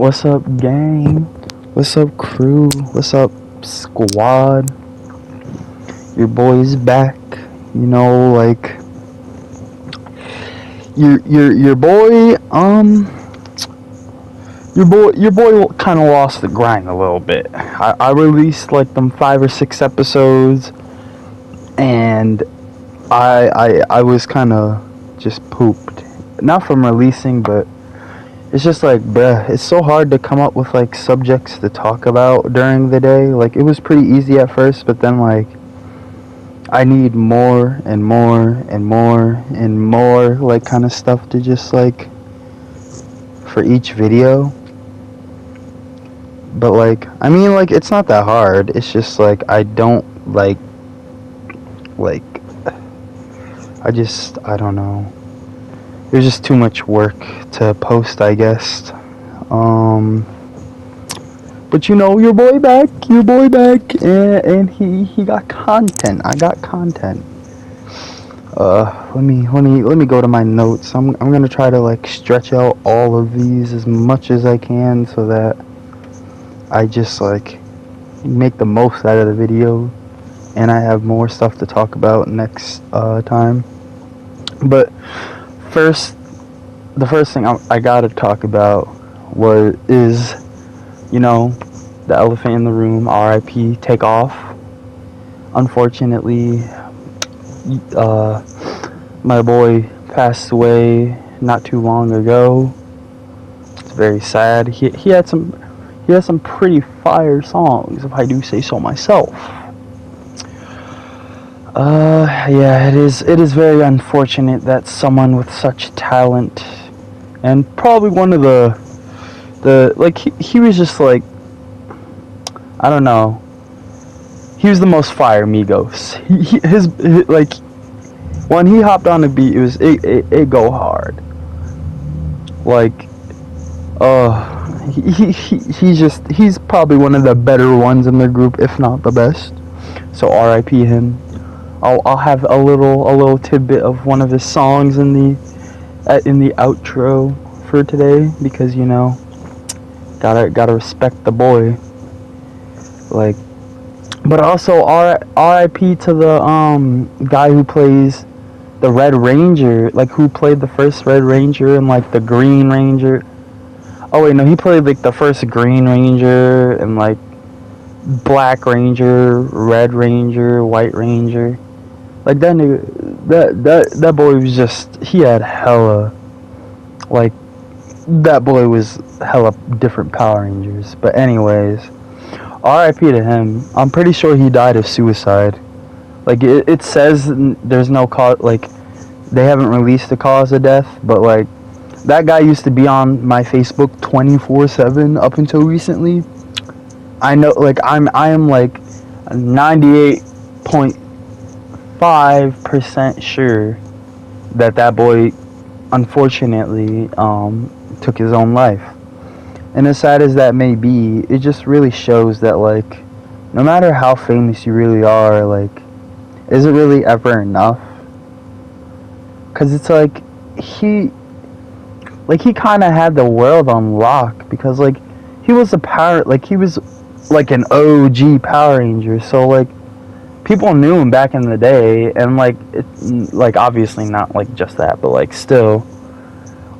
What's up, gang? What's up, crew? What's up, squad? Your boy's back. You know, like your boy. Your boy kind of lost the grind a little bit. I released like them 5 or 6 episodes, and I was kind of just pooped. Not from releasing, but it's just like, bruh, it's so hard to come up with like subjects to talk about during the day. Like, it was pretty easy at first, but then like I need more and more and more and more like kind of stuff to just like for each video. But like, I mean, like, it's not that hard. It's just like I don't like I don't know. There's just too much work to post, I guess. But you know, your boy back, and he got content. I got content. Let me go to my notes. I'm gonna try to like stretch out all of these as much as I can so that I just like make the most out of the video, and I have more stuff to talk about next time. But the first thing I gotta talk about is, you know, the elephant in the room. R.I.P. TAKEOFF. Unfortunately, my boy passed away not too long ago. It's very sad. He had some pretty fire songs, if I do say so myself. Yeah, it is very unfortunate that someone with such talent, and probably one of the like, he was just like, I don't know, he was the most fire Migos. His like, when he hopped on the beat, it go hard. Like, he's probably one of the better ones in the group, if not the best. So R.I.P. him. I'll have a little tidbit of one of his songs in the outro for today, because, you know, gotta respect the boy. Like, but also R.I.P. to the guy who plays the Red Ranger, like who played the first Red Ranger and like the Green Ranger. Oh wait, no, he played like the first Green Ranger and like Black Ranger, Red Ranger, White Ranger. Like, that nigga, that boy was just, he had hella, like, that boy was hella different Power Rangers. But anyways, R.I.P. to him. I'm pretty sure he died of suicide. Like, it says there's no cause, like, they haven't released the cause of death, but like, that guy used to be on my Facebook 24/7 up until recently. I know, like, I am like 98.5% sure that boy unfortunately took his own life. And as sad as that may be, it just really shows that, like, no matter how famous you really are, like, is it really ever enough? Because it's like, he kind of had the world on lock, because like, he was he was like an OG Power Ranger, so like, people knew him back in the day, and like, like, obviously not like just that, but like, still,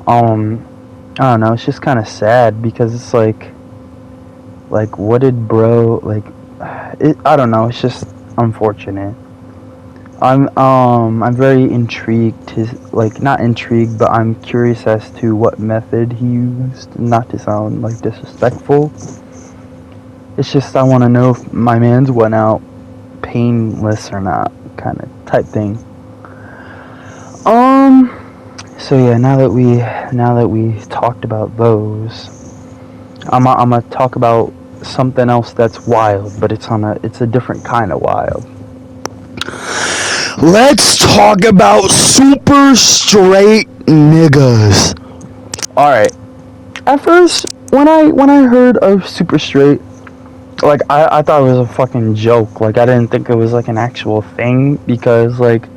I don't know, it's just kind of sad, because it's like, what did bro, like, I don't know, it's just unfortunate. I'm very intrigued, not intrigued, but I'm curious as to what method he used, not to sound like disrespectful. It's just, I want to know if my man's went out painless or not, kind of type thing. So yeah, now that we talked about those, I'm gonna talk about something else that's wild, but it's a different kind of wild. Let's talk about super straight niggas. Alright. At first, when I heard of super straight, like, I thought it was a fucking joke. Like, I didn't think it was like an actual thing, because like,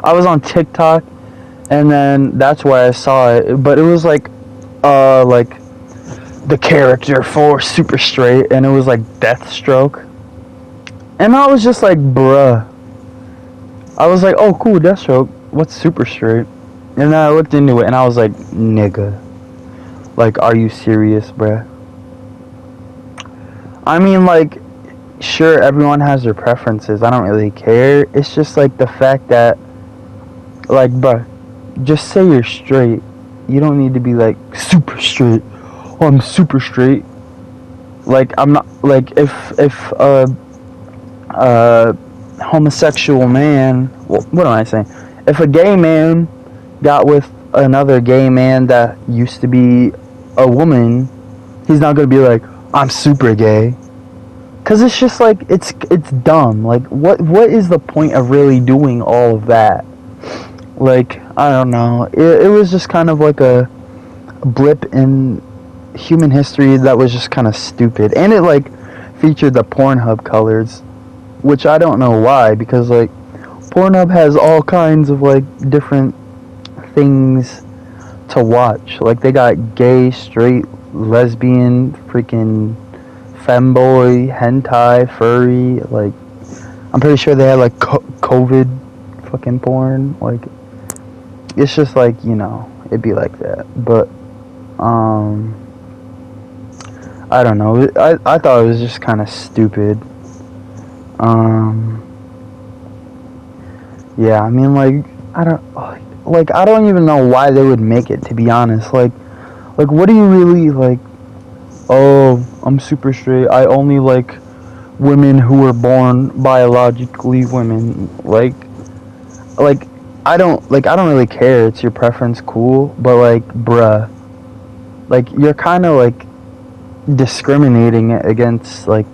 I was on TikTok, and then that's where I saw it. But it was like the character for Super Straight, and it was like Deathstroke. And I was just like, bruh. I was like, oh, cool, Deathstroke. What's Super Straight? And then I looked into it, and I was like, nigga. Like, are you serious, bruh? I mean, like, sure, everyone has their preferences. I don't really care. It's just, like, the fact that, like, bruh, just say you're straight. You don't need to be, like, super straight. Oh, I'm super straight. Like, I'm not, like, if homosexual man, well, what am I saying? If a gay man got with another gay man that used to be a woman, he's not gonna be like, I'm super gay. Cause it's just like, it's dumb. Like, what is the point of really doing all of that? Like, I don't know. It was just kind of like a blip in human history that was just kind of stupid. And it, like, featured the Pornhub colors, which I don't know why, because, like, Pornhub has all kinds of, like, different things to watch. Like, they got gay, straight, lesbian, freaking femboy, hentai, furry, like, I'm pretty sure they had, like, COVID fucking porn. Like, it's just like, you know, it'd be like that. But, I don't know. I thought it was just kind of stupid. Yeah, I mean, like, I don't even know why they would make it, to be honest. Like, what do you really, like, oh, I'm super straight, I only like women who were born biologically women. Like, I don't really care, it's your preference, cool, but, like, bruh, like, you're kind of, like, discriminating against, like,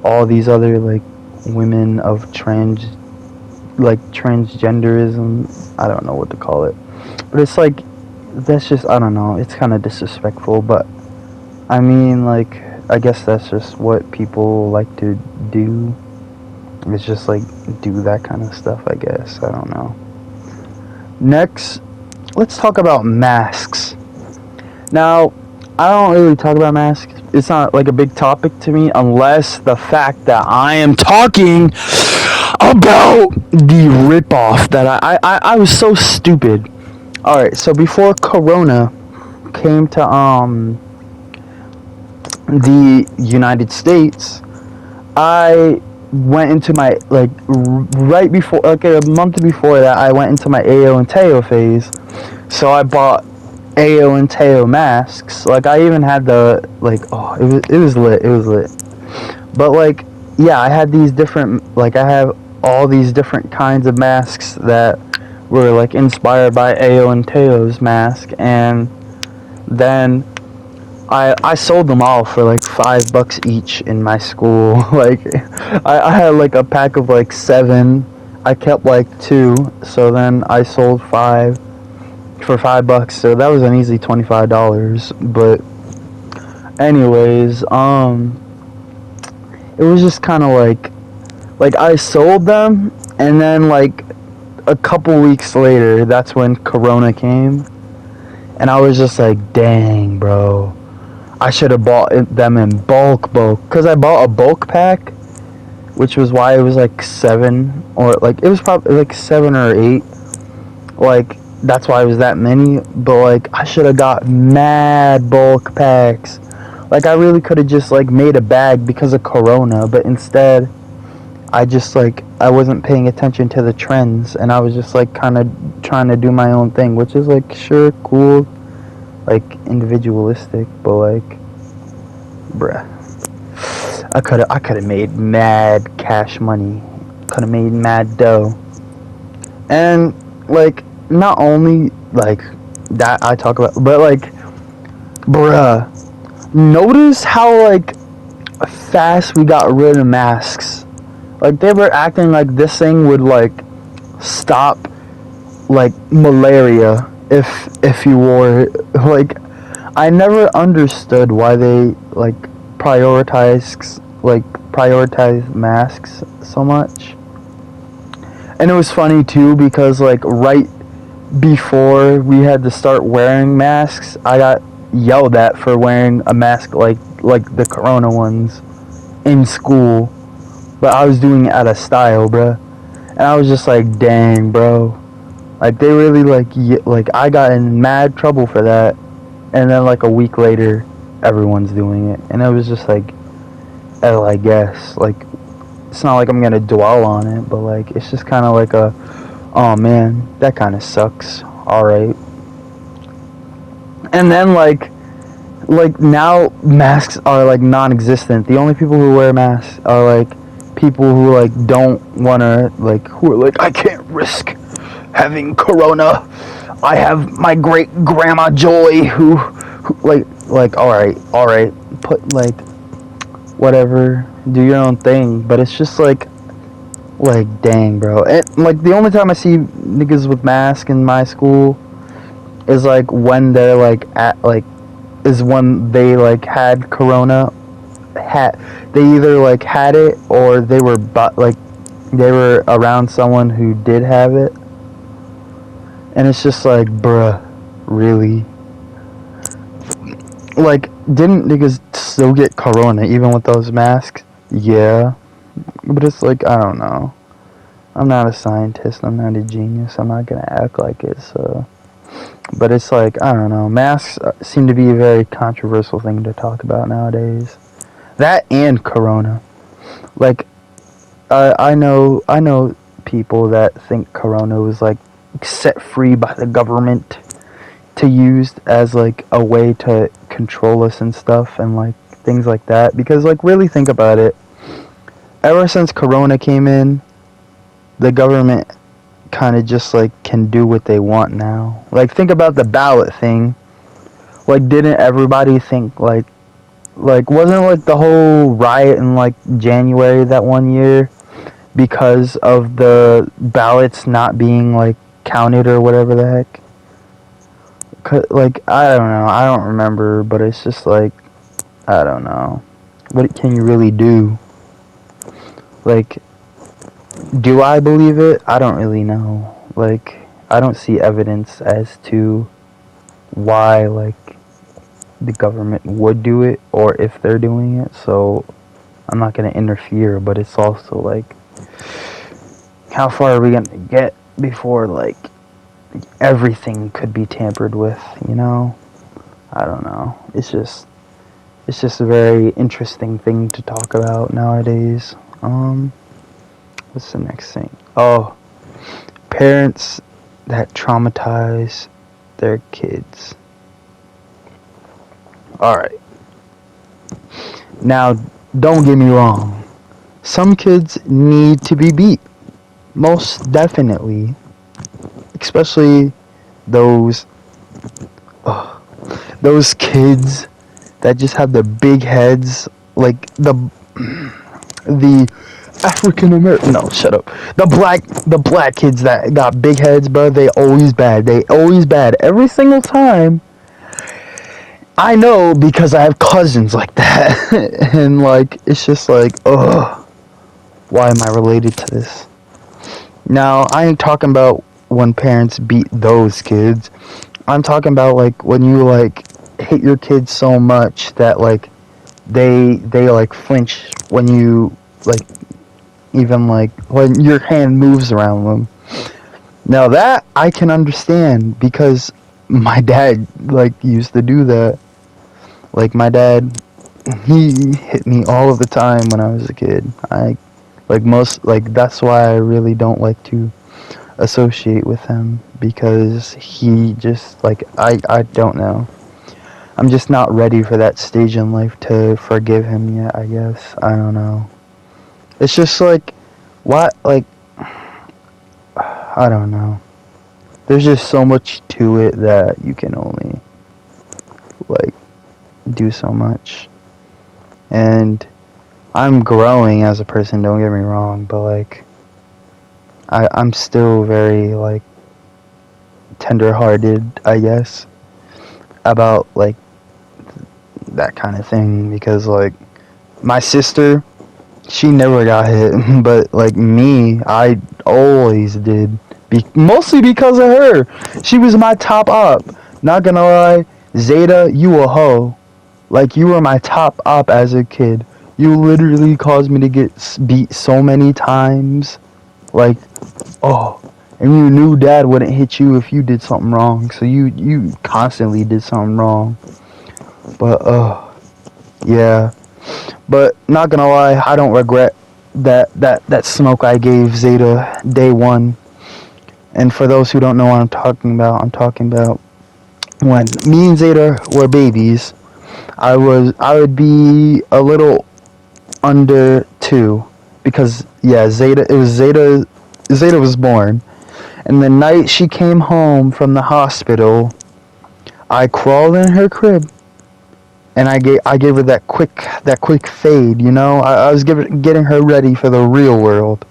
all these other, like, women of transgenderism. I don't know what to call it, but it's like, that's just, I don't know, it's kind of disrespectful. But I mean, like, I guess that's just what people like to do. It's just like, do that kind of stuff, I guess. I don't know. Next, let's talk about masks. Now, I don't really talk about masks. It's not like a big topic to me, unless the fact that I am talking about the ripoff that I was so stupid. Alright, so before Corona came to the United States, I went into my, like, right before, like, a month before that, I went into my Ayo and Teo phase. So I bought Ayo and Teo masks. Like, I even had the, like, oh, it was lit. But, like, yeah, I had these different, like, I have all these different kinds of masks that were, like, inspired by Ayo and Teo's mask. And then I sold them all for, like, $5 each in my school. Like, I had, like, a pack of, like, 7. I kept, like, 2. So then I sold 5 for $5. So that was an easy $25. But anyways, it was just kind of like I sold them, and then, like, a couple weeks later, that's when Corona came, and I was just like, dang, bro, I should have bought them in bulk, because I bought a bulk pack, which was why it was like 7, or like, it was probably like 7 or 8, like, that's why it was that many. But, like, I should have got mad bulk packs. Like, I really could have just, like, made a bag because of Corona, but instead, I just, like, I wasn't paying attention to the trends, and I was just, like, kind of trying to do my own thing, which is, like, sure, cool, like, individualistic, but, like, bruh, I could have made mad cash money, could have made mad dough. And, like, not only, like, that I talk about, but, like, bruh, notice how, like, fast we got rid of masks. Like, they were acting like this thing would, like, stop, like, malaria if you wore it. Like, I never understood why they, like, prioritize masks so much. And it was funny too, because, like, right before we had to start wearing masks, I got yelled at for wearing a mask like the corona ones in school, but I was doing it out of style, bruh. And I was just like, dang, bro. Like, they really, like, I got in mad trouble for that. And then, like, a week later, everyone's doing it. And it was just like, oh, I guess. Like, it's not like I'm gonna dwell on it, but, like, it's just kind of like a, oh, man, that kind of sucks. Alright. And then, like, now masks are, like, non-existent. The only people who wear masks are, like, people who, like, don't want to, like, who are like, I can't risk having corona. I have my great grandma Joy who like all right, put, like, whatever, do your own thing. But it's just like dang, bro. And like, the only time I see niggas with masks in my school is like when they're like at like is when they like had corona. They either like had it, or they were they were around someone who did have it. And it's just like, bruh, really? Like, didn't niggas still get corona even with those masks? Yeah. But it's like, I don't know. I'm not a scientist. I'm not a genius. I'm not gonna act like it, so. But it's like, I don't know. Masks seem to be a very controversial thing to talk about nowadays. That and corona. Like, I know people that think corona was, like, set free by the government to use as like a way to control us and stuff, and like things like that. Because, like, really think about it, ever since corona came in, the government kind of just like can do what they want now. Like, think about the ballot thing. Like, didn't everybody think like wasn't like the whole riot in like January that one year because of the ballots not being like counted or whatever the heck? Like, I don't know. I don't remember, but it's just like, I don't know. What can you really do? Like, do I believe it? I don't really know. Like, I don't see evidence as to why, like, the government would do it, or if they're doing it, so I'm not going to interfere. But it's also like, how far are we going to get before, like, everything could be tampered with, you know? I don't know. It's just a very interesting thing to talk about nowadays. What's the next thing? Oh, parents that traumatize their kids. Alright. Now, don't get me wrong. Some kids need to be beat. Most definitely. Especially those kids that just have the big heads, like the African American, no, shut up, the black kids that got big heads, bro. They always bad every single time. I know, because I have cousins like that. And like, it's just like, ugh, why am I related to this? Now, I ain't talking about when parents beat those kids. I'm talking about like when you like hit your kids so much that like they like flinch when you like, even like when your hand moves around them. Now that I can understand, because my dad like used to do that. Like, my dad, he hit me all of the time when I was a kid. That's why I really don't like to associate with him, because he just, like, I don't know. I'm just not ready for that stage in life to forgive him yet, I guess. I don't know. It's just like, what, like, I don't know. There's just so much to it that you can only, like, do so much. And I'm growing as a person, don't get me wrong, but like, I'm still very like tender-hearted, I guess, about like that kind of thing. Because like, my sister, she never got hit, but like me, I always did. Mostly because of her. She was my top op. Not gonna lie, Zeta, you a hoe. Like, you were my top op as a kid. You literally caused me to get beat so many times. Like, oh. And you knew dad wouldn't hit you if you did something wrong. So you constantly did something wrong. But, yeah. But, not gonna lie, I don't regret that smoke I gave Zeta day one. And for those who don't know what I'm talking about when me and Zeta were babies, I would be a little under 2 because Zeta was born, and the night she came home from the hospital, I crawled in her crib and I gave her that quick fade, you know. I was getting her ready for the real world.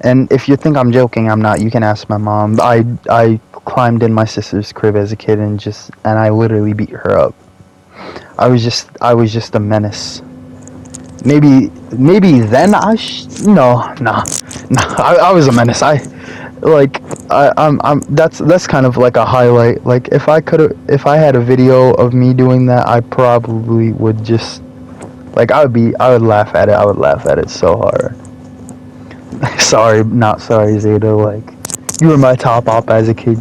And if you think I'm joking, I'm not. You can ask my mom. I climbed in my sister's crib as a kid and I literally beat her up. I was just a menace. Maybe then no. I was a menace. That's kind of like a highlight. Like if I had a video of me doing that, I probably would just like I would laugh at it. I would laugh at it so hard. Not sorry, Zeta. Like, you were my top op as a kid.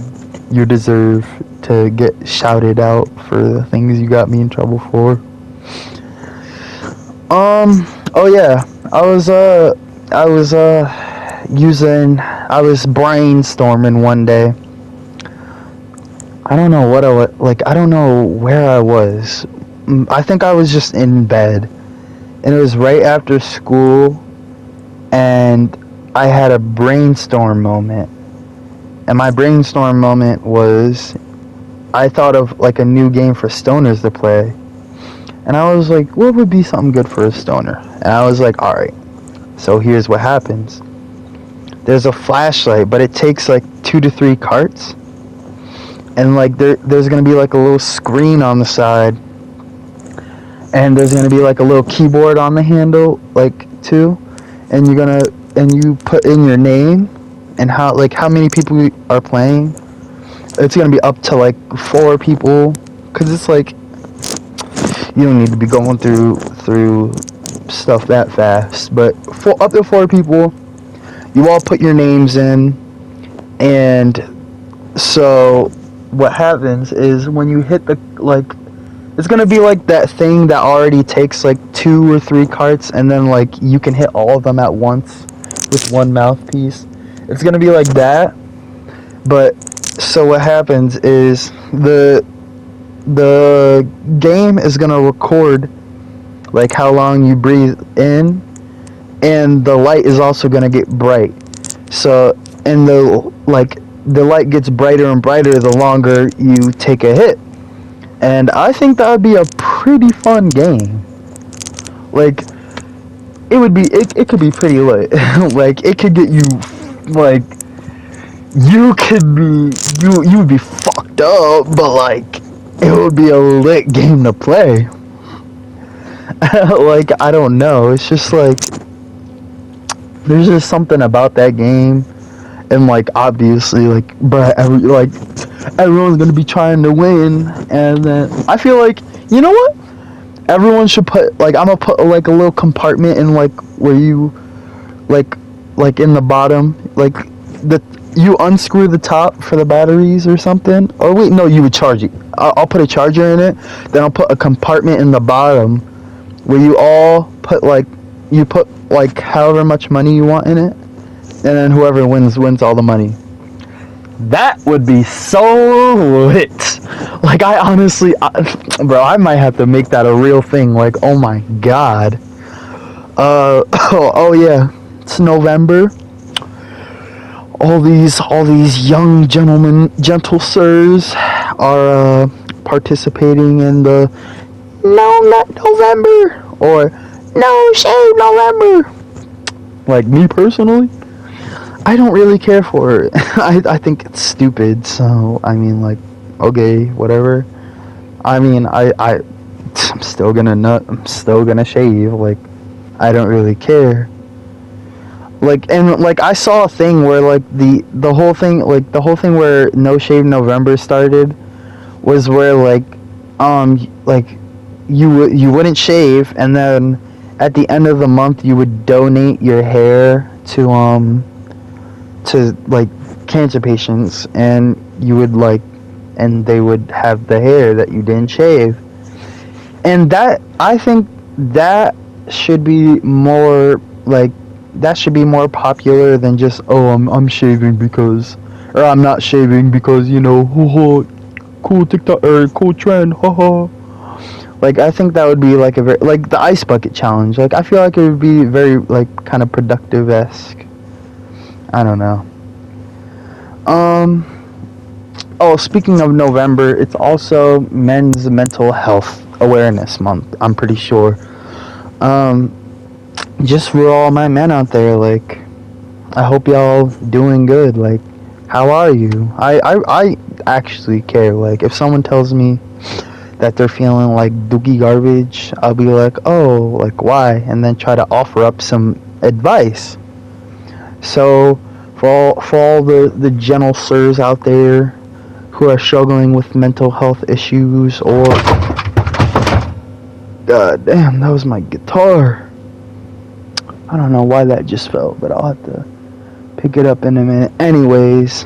You deserve to get shouted out for the things you got me in trouble for. Oh yeah, I was brainstorming one day. I don't know what I don't know where I was. I think I was just in bed, and it was right after school, and I had a brainstorm moment. And my brainstorm moment was, I thought of like a new game for stoners to play. And I was like, what would be something good for a stoner? And I was like, alright, so here's what happens. There's a flashlight, but it takes like 2 to 3 carts. And like there's going to be like a little screen on the side. And there's going to be like a little keyboard on the handle, like, too. And you put in your name and how many people are playing. It's going to be up to like 4 people. Because it's like, you don't need to be going through stuff that fast, but up to 4 people, you all put your names in, and so what happens is when you hit it's gonna be like that thing that already takes like 2 or 3 carts, and then like you can hit all of them at once with one mouthpiece. It's gonna be like that, but so what happens is the game is gonna record like how long you breathe in, and the light is also gonna get bright. So, and the light gets brighter and brighter the longer you take a hit. And I think that would be a pretty fun game. Like, it could be pretty lit. Like, it could get you, like, you would be fucked up, but like, it would be a lit game to play. Like, I don't know, it's just like, there's just something about that game, and like, obviously, like, everyone's gonna be trying to win, and then, I feel like, you know what? Everyone should put, like, I'm gonna put, like, a little compartment in, like, where you, like in the bottom, like, you unscrew the top for the batteries or something. Or wait, no, you would charge it. I'll put a charger in it, then I'll put a compartment in the bottom where you all put, like, however much money you want in it, and then whoever wins all the money. That would be so lit. Like, I honestly, bro, I might have to make that a real thing. Like, oh my god. Oh yeah, it's November. All these young gentle sirs are participating in the No Nut November or No Shave November. Like, me personally, I don't really care for it. I think it's stupid. So I mean, like, okay, whatever. I mean, I'm still gonna nut. I'm still gonna shave. Like, I don't really care. Like, and like, I saw a thing where like the whole thing where No Shave November started was where like like you wouldn't shave, and then at the end of the month you would donate your hair to like cancer patients, and you would like, and they would have the hair that you didn't shave. And that, I think that should be more like, that should be more popular than just, oh, I'm shaving because, or I'm not shaving because, you know, cool TikTok or cool trend, haha. Like, I think that would be like a very, like the ice bucket challenge. Like, I feel like it would be very like kind of productive-esque. I don't know. Oh, speaking of November, it's also Men's Mental Health Awareness Month, I'm pretty sure. Um, just for all my men out there, like, I hope y'all doing good. Like, how are you? I actually care. Like, if someone tells me that they're feeling like dookie garbage, I'll be like, oh, like, why? And then try to offer up some advice. So, for all the gentle sirs out there who are struggling with mental health issues, or God damn, that was my guitar. I don't know why that just fell, but I'll have to pick it up in a minute. Anyways,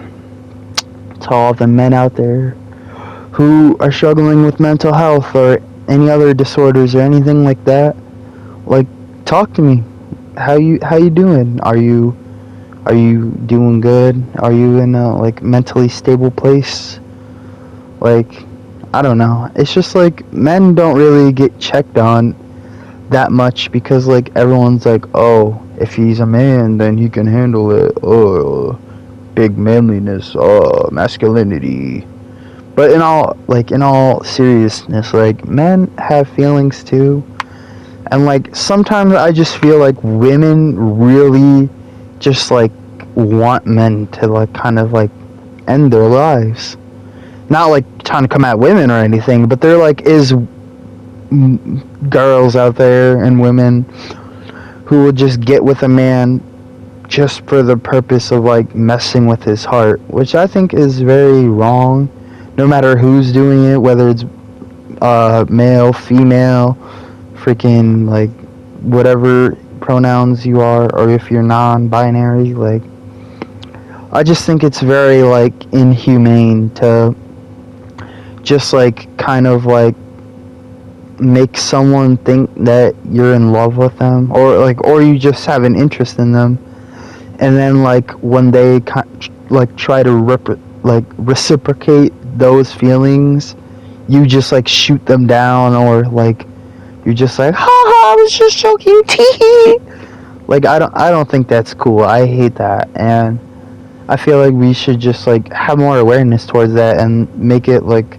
to all the men out there who are struggling with mental health or any other disorders or anything like that, like, talk to me. How you doing? Are you doing good? Are you in a like mentally stable place? Like, I don't know. It's just like men don't really get checked on that much because like everyone's like, oh, if he's a man, then he can handle it. Oh, big manliness. Oh, masculinity. But in all seriousness, like, men have feelings too. And like sometimes I just feel like women really just like want men to like kind of like end their lives. Not like trying to come at women or anything, but there like is girls out there and women who will just get with a man just for the purpose of like messing with his heart, which I think is very wrong. No matter who's doing it, whether it's male, female, freaking like whatever pronouns you are, or if you're non-binary, like, I just think it's very like inhumane to just like kind of like make someone think that you're in love with them, or you just have an interest in them, and then like when they like try to reciprocate those feelings, you just like shoot them down, or like you're just like, ha ha, I was just joking, tee. Like, I don't think that's cool. I hate that, and I feel like we should just like have more awareness towards that and make it like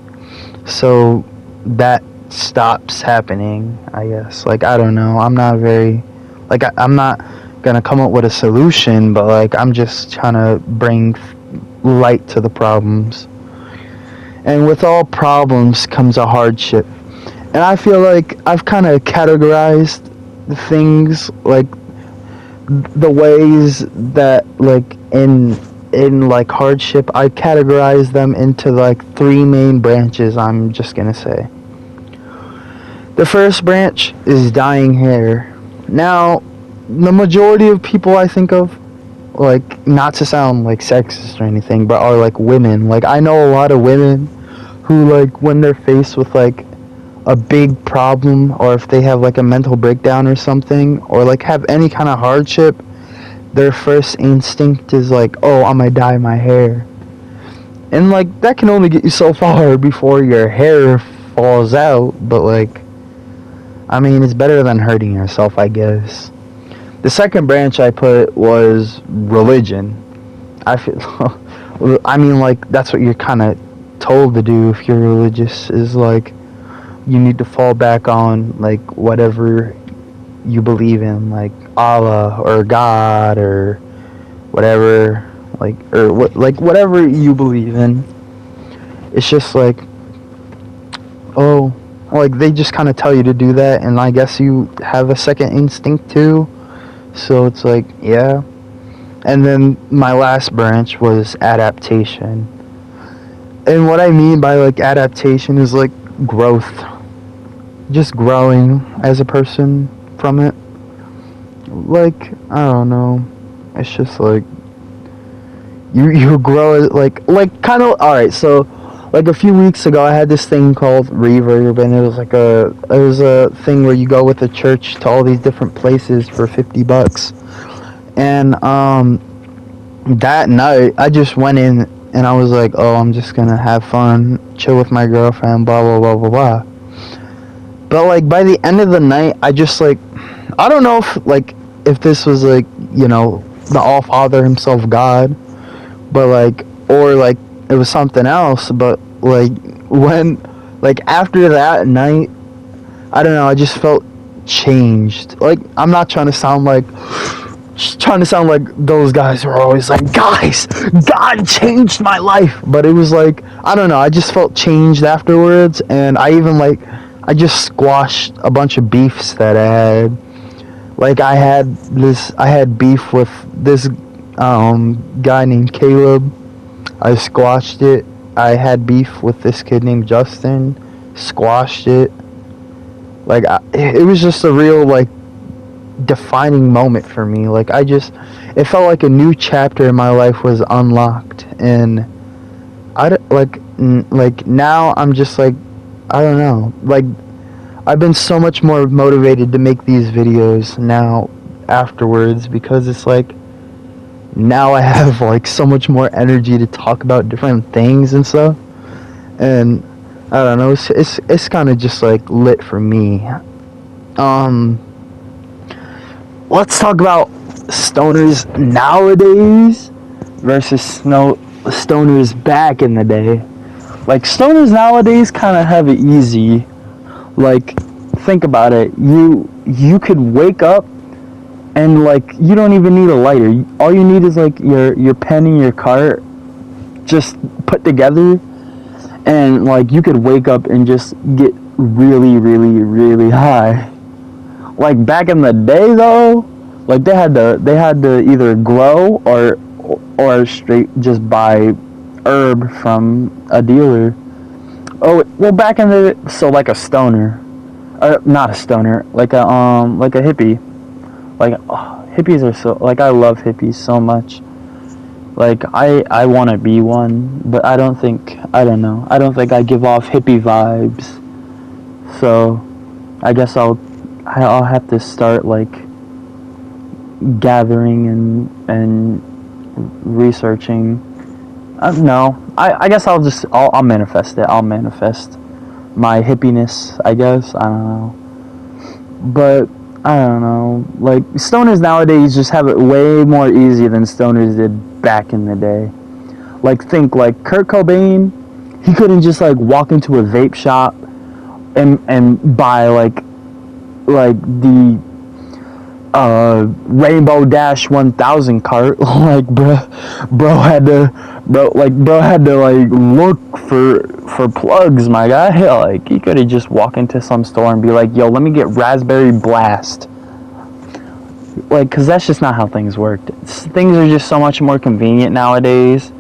so that stops happening, I guess. Like, I don't know. I'm not very like I'm not gonna come up with a solution, but like I'm just trying to bring light to the problems. And with all problems comes a hardship. And I feel like I've kind of categorized the things, like the ways that like in like hardship, I categorize them into like three main branches, I'm just gonna say. The first branch is dyeing hair. Now, the majority of people I think of, like, not to sound like sexist or anything, but are like women. Like, I know a lot of women who, like, when they're faced with like a big problem, or if they have like a mental breakdown or something, or like have any kind of hardship, their first instinct is like, oh, I'm gonna dye my hair. And like that can only get you so far before your hair falls out, but like, I mean, it's better than hurting yourself, I guess. The second branch I put was religion. I feel I mean, like, that's what you're kind of told to do if you're religious, is like you need to fall back on like whatever you believe in, like Allah or God or whatever, like, or what, like whatever you believe in. It's just like, oh, like they just kind of tell you to do that, and I guess you have a second instinct too. So it's like, yeah. And then my last branch was adaptation. And what I mean by like adaptation is like growth, just growing as a person from it. Like, I don't know, it's just like you grow like kind of. All right, so like a few weeks ago I had this thing called Reverb, and it was a thing where you go with the church to all these different places for $50. And that night I just went in and I was like, oh, I'm just gonna have fun, chill with my girlfriend, blah blah blah blah blah. But like by the end of the night, I just like, I don't know if this was like, you know, the All Father himself, God, but like, or like it was something else. But like when, like after that night, I don't know, I just felt changed. Like, I'm not trying to sound like those guys who are always like, guys, God changed my life. But it was like, I don't know, I just felt changed afterwards. And I just squashed a bunch of beefs that I had. Like, I had beef with this guy named Caleb. I squashed it. I had beef with this kid named Justin. Squashed it. Like, it was just a real, like, defining moment for me. Like, it felt like a new chapter in my life was unlocked. And now I'm just like, I don't know. Like, I've been so much more motivated to make these videos now afterwards, because it's like, now I have like so much more energy to talk about different things and stuff. And I don't know, it's kind of just like lit for me. Let's talk about stoners nowadays versus stoners back in the day. Like, stoners nowadays kind of have it easy. Like, think about it. You could wake up and like, you don't even need a lighter. All you need is like your pen and your cart just put together, and like you could wake up and just get really, really, really high. Like, back in the day though, like they had to either grow or straight just buy herb from a dealer. Oh, well, back in the, so like a stoner, not a stoner, like a hippie. Like, hippies are so, like, I love hippies so much. Like, I want to be one, but I don't think I give off hippie vibes. So I guess I'll have to start like gathering and researching. No, I guess I'll manifest it. I'll manifest my hippiness, I guess. I don't know. But, I don't know. Like, stoners nowadays just have it way more easy than stoners did back in the day. Like, think, like, Kurt Cobain, he couldn't just, like, walk into a vape shop and buy, like the Rainbow Dash 1000 cart. Like, bro had to like look for plugs, my guy. Like, he could have just walked into some store and be like, yo, let me get Raspberry Blast. Like, cause that's just not how things worked. Things are just so much more convenient nowadays,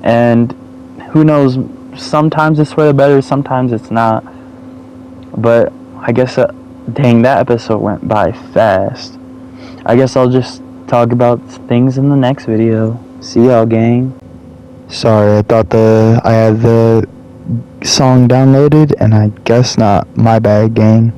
and who knows, sometimes it's for the better, sometimes it's not. But I guess dang, that episode went by fast. I guess I'll just talk about things in the next video. See y'all, gang. Sorry, I thought I had the song downloaded, and I guess not. My bad, gang.